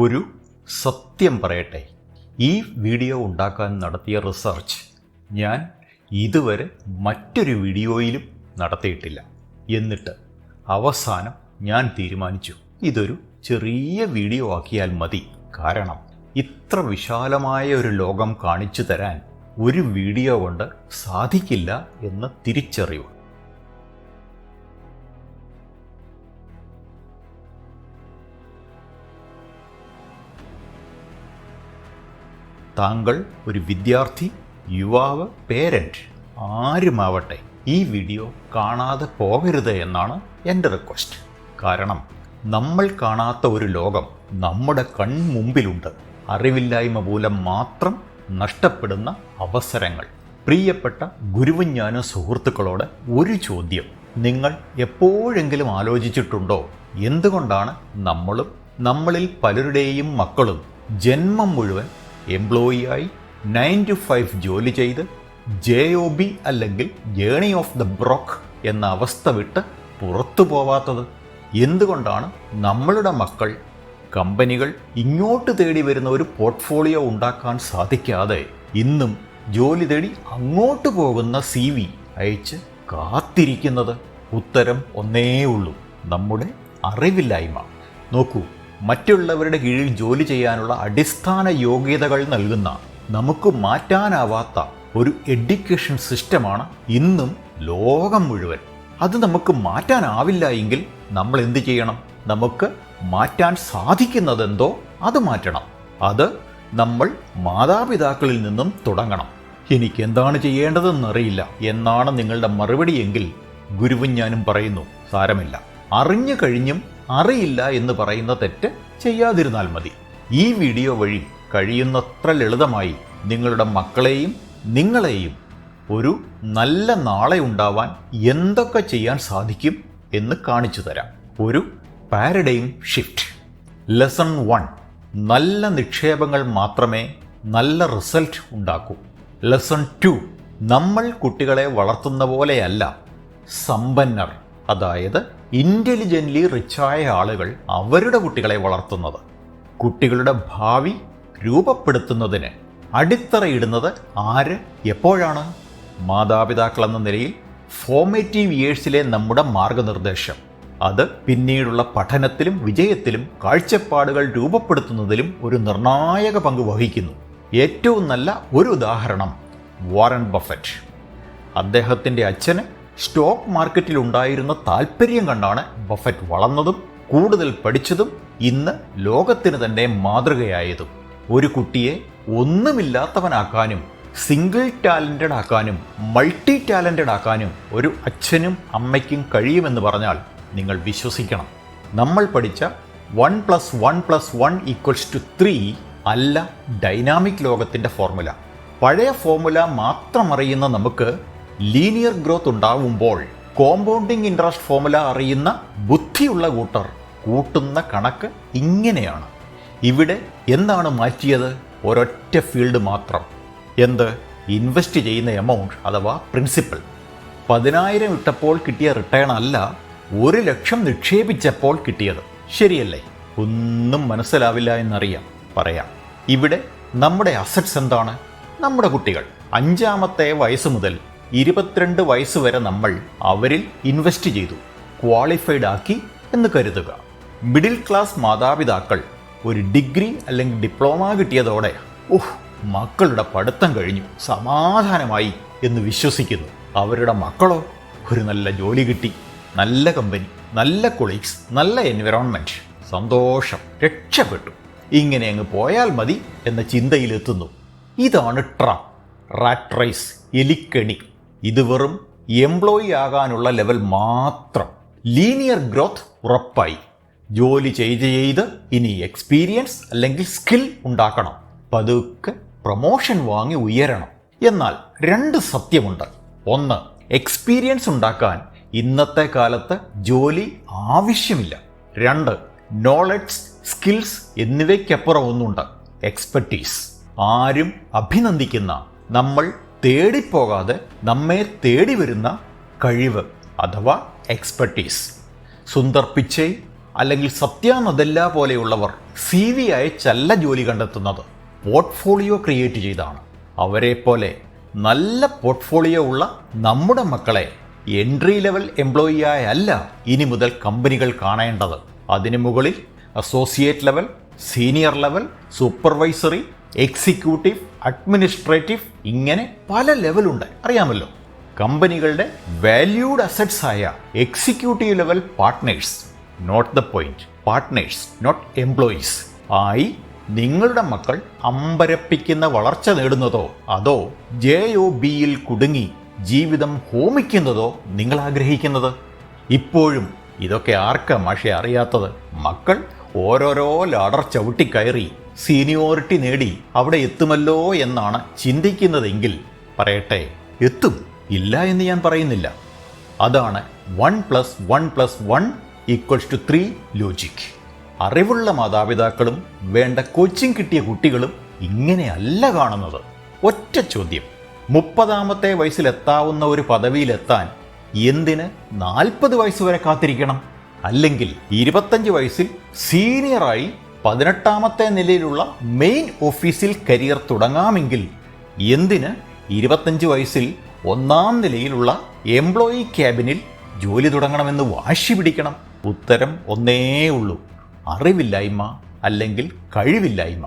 ഒരു സത്യം പറയട്ടെ, ഈ വീഡിയോ ഉണ്ടാക്കാൻ നടത്തിയ റിസർച്ച് ഞാൻ ഇതുവരെ മറ്റൊരു വീഡിയോയിലും നടത്തിയിട്ടില്ല. എന്നിട്ട് അവസാനം ഞാൻ തീരുമാനിച്ചു ഇതൊരു ചെറിയ വീഡിയോ ആക്കിയാൽ മതി. കാരണം ഇത്ര വിശാലമായ ഒരു ലോകം കാണിച്ചു തരാൻ ഒരു വീഡിയോ കൊണ്ട് സാധിക്കില്ല എന്ന തിരിച്ചറിവ്. താങ്കൾ ഒരു വിദ്യാർത്ഥി, യുവാവ്, പേരൻറ് ആരുമാവട്ടെ, ഈ വീഡിയോ കാണാതെ പോകരുത് എന്നാണ് എൻ്റെ റിക്വസ്റ്റ്. കാരണം നമ്മൾ കാണാത്ത ഒരു ലോകം നമ്മുടെ കൺമുമ്പിലുണ്ട്. അറിവില്ലായ്മ മൂലം മാത്രം നഷ്ടപ്പെടുന്ന അവസരങ്ങൾ. പ്രിയപ്പെട്ട ഗുരുവഞ്ഞാനും സുഹൃത്തുക്കളോട് ഒരു ചോദ്യം. നിങ്ങൾ എപ്പോഴെങ്കിലും ആലോചിച്ചിട്ടുണ്ടോ എന്തുകൊണ്ടാണ് നമ്മളിൽ പലരുടെയും മക്കളും ജന്മം മുഴുവൻ എംപ്ലോയിയായി 9 to 5 ജോലി ചെയ്ത് JOB അല്ലെങ്കിൽ ജേണി ഓഫ് ദ ബ്രോക്ക് എന്ന അവസ്ഥ വിട്ട് പുറത്തു പോവാത്തത്? എന്തുകൊണ്ടാണ് നമ്മളുടെ മക്കൾ കമ്പനികൾ ഇങ്ങോട്ട് തേടി വരുന്ന ഒരു പോർട്ട്ഫോളിയോ ഉണ്ടാക്കാൻ സാധിക്കാതെ ഇന്നും ജോലി തേടി അങ്ങോട്ട് പോകുന്ന CV അയച്ച് കാത്തിരിക്കുന്നത്? ഉത്തരം ഒന്നേ ഉള്ളൂ, നമ്മുടെ അറിവില്ലായ്മ. നോക്കൂ, മറ്റുള്ളവരുടെ കീഴിൽ ജോലി ചെയ്യാനുള്ള അടിസ്ഥാന യോഗ്യതകൾ നൽകുന്ന, നമുക്ക് മാറ്റാനാവാത്ത ഒരു എഡ്യൂക്കേഷൻ സിസ്റ്റമാണ് ഇന്നും ലോകം മുഴുവൻ. അത് നമുക്ക് മാറ്റാനാവില്ല എങ്കിൽ നമ്മൾ എന്ത് ചെയ്യണം? നമുക്ക് മാറ്റാൻ സാധിക്കുന്നതെന്തോ അത് മാറ്റണം. അത് നമ്മൾ മാതാപിതാക്കളിൽ നിന്നും തുടങ്ങണം. എനിക്ക് എന്താണ് ചെയ്യേണ്ടതെന്നറിയില്ല എന്നാണ് നിങ്ങളുടെ മറുപടി എങ്കിൽ ഗുരുവഞ്ഞാനും പറയുന്നു, സാരമില്ല, അറിഞ്ഞു കഴിഞ്ഞും അറിയില്ല എന്ന് പറയുന്ന തെറ്റ് ചെയ്യാതിരുന്നാൽ മതി. ഈ വീഡിയോ വഴി കഴിയുന്നത്ര ലളിതമായി നിങ്ങളുടെ മക്കളെയും നിങ്ങളെയും ഒരു നല്ല നാളെ ഉണ്ടാവാൻ എന്തൊക്കെ ചെയ്യാൻ സാധിക്കും എന്ന് കാണിച്ചു തരാം. ഒരു പാരഡൈം ഷിഫ്റ്റ്. ലെസൺ 1. നല്ല നിക്ഷേപങ്ങൾ മാത്രമേ നല്ല റിസൾട്ട് ഉണ്ടാക്കൂ. ലെസൺ 2. നമ്മൾ കുട്ടികളെ വളർത്തുന്ന പോലെയല്ല സമ്പന്നർ, അതായത് ഇൻ്റലിജൻ്റ്ലി റിച്ചായ ആളുകൾ അവരുടെ കുട്ടികളെ വളർത്തുന്നത്. കുട്ടികളുടെ ഭാവി രൂപപ്പെടുത്തുന്നതിന് അടിത്തറയിടുന്നത് ആര്, എപ്പോഴാണ്? മാതാപിതാക്കളെന്ന നിലയിൽ ഫോർമേറ്റീവ് ഇയേഴ്സിലെ നമ്മുടെ മാർഗനിർദ്ദേശം. അത് പിന്നീടുള്ള പഠനത്തിലും വിജയത്തിലും കാഴ്ചപ്പാടുകൾ രൂപപ്പെടുത്തുന്നതിലും ഒരു നിർണായക പങ്ക് വഹിക്കുന്നു. ഏറ്റവും നല്ല ഒരു ഉദാഹരണം വാറൻ ബഫറ്റ്. അദ്ദേഹത്തിൻ്റെ അച്ഛന് സ്റ്റോക്ക് മാർക്കറ്റിൽ ഉണ്ടായിരുന്ന താല്പര്യം കണ്ടാണ് ബഫറ്റ് വളർന്നതും കൂടുതൽ പഠിച്ചതും ഇന്ന് ലോകത്തിന് തന്നെ മാതൃകയായതും. ഒരു കുട്ടിയെ ഒന്നുമില്ലാത്തവനാക്കാനും സിംഗിൾ ടാലൻറ്റഡ് ആക്കാനും മൾട്ടി ടാലൻറ്റഡ് ആക്കാനും ഒരു അച്ഛനും അമ്മയ്ക്കും കഴിയുമെന്ന് പറഞ്ഞാൽ നിങ്ങൾ വിശ്വസിക്കണം. നമ്മൾ പഠിച്ച 1+1+1=3 അല്ല ഡൈനാമിക് ലോകത്തിൻ്റെ ഫോർമുല. പഴയ ഫോർമുല മാത്രം അറിയുന്ന നമുക്ക് ലീനിയർ ഗ്രോത്ത് ഉണ്ടാവുമ്പോൾ കോമ്പൗണ്ടിങ് ഇൻട്രസ്റ്റ് ഫോർമുല അറിയുന്ന ബുദ്ധിയുള്ള കൂട്ടർ കൂട്ടുന്ന കണക്ക് ഇങ്ങനെയാണ്. ഇവിടെ എന്താണ് മാറ്റിയത്? ഒരൊറ്റ ഫീൽഡ് മാത്രം. എന്ത്? ഇൻവെസ്റ്റ് ചെയ്യുന്ന എമൗണ്ട് അഥവാ പ്രിൻസിപ്പൽ. 10,000 ഇട്ടപ്പോൾ കിട്ടിയ റിട്ടേൺ അല്ല 1,00,000 നിക്ഷേപിച്ചപ്പോൾ കിട്ടിയത്. ശരിയല്ലേ? ഒന്നും മനസ്സിലാവില്ല എന്നറിയാം, പറയാം. ഇവിടെ നമ്മുടെ അസറ്റ്സ് എന്താണ്? നമ്മുടെ കുട്ടികൾ. 5-ാമത്തെ വയസ്സ് മുതൽ 22 വയസ്സ് വരെ നമ്മൾ അവരിൽ ഇൻവെസ്റ്റ് ചെയ്തു, ക്വാളിഫൈഡ് ആക്കി എന്ന് കരുതുക. മിഡിൽ ക്ലാസ് മാതാപിതാക്കൾ ഒരു ഡിഗ്രി അല്ലെങ്കിൽ ഡിപ്ലോമ കിട്ടിയതോടെ മക്കളുടെ പഠിത്തം കഴിഞ്ഞു, സമാധാനമായി എന്ന് വിശ്വസിക്കുന്നു. അവരുടെ മക്കളോ ഒരു നല്ല ജോലി കിട്ടി, നല്ല കമ്പനി, നല്ല കൊളീഗ്സ്, നല്ല എൻവിറോൺമെൻറ്റ്, സന്തോഷം, രക്ഷപ്പെട്ടു, ഇങ്ങനെ അങ്ങ് പോയാൽ മതി എന്ന ചിന്തയിലെത്തുന്നു. ഇതാണ് ട്രാപ്പ്, റാറ്റ് റേസ്, എലിക്കെണി. ഇത് വെറും എംപ്ലോയി ആകാനുള്ള ലെവൽ മാത്രം. ലീനിയർ ഗ്രോത്ത് ഉറപ്പായി. ജോലി ചെയ്ത് ഇനി എക്സ്പീരിയൻസ് അല്ലെങ്കിൽ സ്കിൽ ഉണ്ടാക്കണം, പതുക്കെ പ്രൊമോഷൻ വാങ്ങി ഉയരണം. എന്നാൽ 2 സത്യമുണ്ട്. 1, എക്സ്പീരിയൻസ് ഉണ്ടാക്കാൻ ഇന്നത്തെ കാലത്ത് ജോലി ആവശ്യമില്ല. 2, നോളജ്, സ്കിൽസ് എന്നിവയ്ക്കപ്പുറം ഒന്നുണ്ട്, എക്സ്പെർട്ടീസ്. ആരും അഭിനന്ദിക്കുന്ന, നമ്മൾ തേടിപ്പോകാതെ നമ്മെ തേടി വരുന്ന കഴിവ് അഥവാ എക്സ്പെർട്ടീസ്. സുന്ദർ പിച്ചൈ, അല്ലെങ്കിൽ സത്യ നദല്ല പോലെയുള്ളവർ CV അയച്ചല്ല ജോലി കണ്ടെത്തുന്നത്, പോർട്ട്ഫോളിയോ ക്രിയേറ്റ് ചെയ്താണ്. അവരെ പോലെ നല്ല പോർട്ട്ഫോളിയോ ഉള്ള നമ്മുടെ മക്കളെ എൻട്രി ലെവൽ എംപ്ലോയിയായി അല്ല ഇനി മുതൽ കമ്പനികൾ കാണേണ്ടത്. അതിനു മുകളിൽ associate level, senior level, supervisory, executive, administrative, ഇങ്ങനെ പല ലെവലുണ്ട്, അറിയാമല്ലോ. കമ്പനികളുടെ വാല്യൂഡ് അസറ്റ്സ് ആയ executive level partners, not the point, partners not employees ആയി നിങ്ങളുടെ മക്കൾ അമ്പരപ്പിക്കുന്ന വളർച്ച നേടുന്നതോ അതോ JOBയിൽ കുടുങ്ങി ജീവിതം ഹോമിക്കുന്നതോ നിങ്ങൾ ആഗ്രഹിക്കുന്നത്? ഇപ്പോഴും ഇതൊക്കെ ആർക്കാ മാഷെ അറിയാത്തത്? മക്കൾ ഓരോരോ ലാഡർ ചവിട്ടിക്കയറി സീനിയോറിറ്റി നേടി അവിടെ എത്തുമല്ലോ എന്നാണ് ചിന്തിക്കുന്നതെങ്കിൽ പറയട്ടെ, എത്തും, ഇല്ല എന്ന് ഞാൻ പറയുന്നില്ല. അതാണ് 1+1+1=3 ലോജിക്. അറിവുള്ള മാതാപിതാക്കളും വേണ്ട കോച്ചിങ് കിട്ടിയ കുട്ടികളും ഇങ്ങനെയല്ല കാണുന്നത്. ഒറ്റ ചോദ്യം, 30ാമത്തെ വയസ്സിലെത്താവുന്ന ഒരു പദവിയിലെത്താൻ എന്തിന് 40 വയസ്സ് വരെ കാത്തിരിക്കണം? അല്ലെങ്കിൽ 25 വയസ്സിൽ സീനിയറായി 18ാമത്തെ നിലയിലുള്ള മെയിൻ ഓഫീസിൽ കരിയർ തുടങ്ങാമെങ്കിൽ എന്തിന് 25 വയസ്സിൽ 1ാം നിലയിലുള്ള എംപ്ലോയി ക്യാബിനിൽ ജോലി തുടങ്ങണമെന്ന് വാശി പിടിക്കണം? ഉത്തരം ഒന്നേ ഉള്ളൂ, അറിവില്ലായ്മ അല്ലെങ്കിൽ കഴിവില്ലായ്മ.